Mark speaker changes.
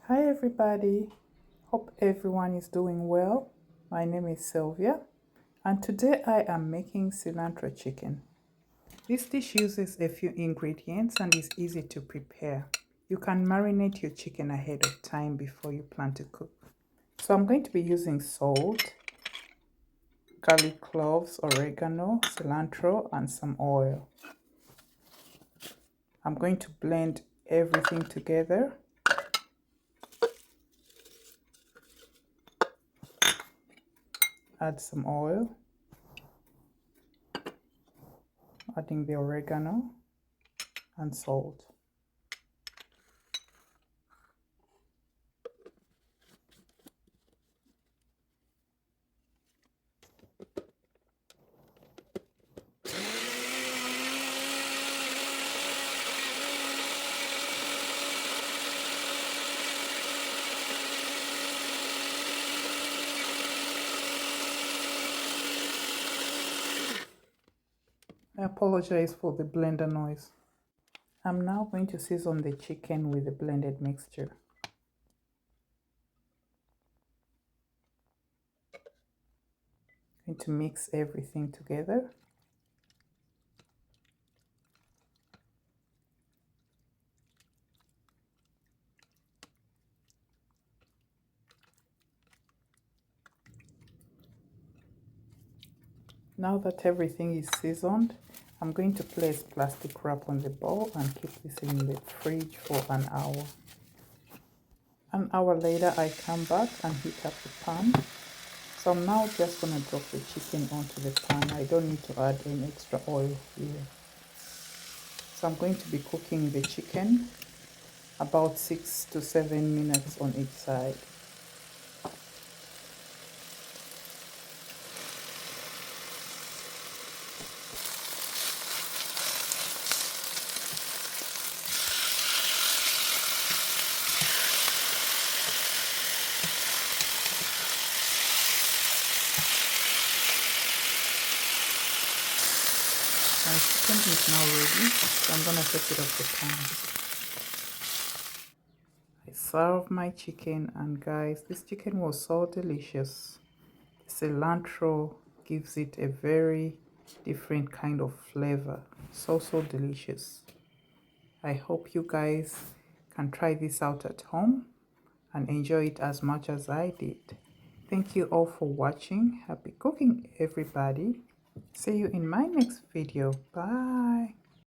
Speaker 1: Hi everybody, hope everyone is doing well. My name is Sylvia and today I am making cilantro chicken. This dish uses a few ingredients and is easy to prepare. You can marinate your chicken ahead of time before you plan to cook. So I'm going to be using salt, garlic cloves, oregano, cilantro and some oil. I'm going to blend everything together. Add some oil, adding the oregano and salt. I apologize for the blender noise. I'm now going to season the chicken with the blended mixture. I'm going to mix everything together. Now that everything is seasoned, I'm going to place plastic wrap on the bowl and keep this in the fridge for an hour. An hour later, I come back and heat up the pan. So I'm now just going to drop the chicken onto the pan. I don't need to add any extra oil here. So I'm going to be cooking the chicken about 6 to 7 minutes on each side. My chicken is now ready, so I'm gonna take it off the pan. I serve my chicken, and guys, this chicken was so delicious. Cilantro gives it a very different kind of flavor. So delicious. I hope you guys can try this out at home and enjoy it as much as I did. Thank you all for watching. Happy cooking, everybody. See you in my next video. Bye.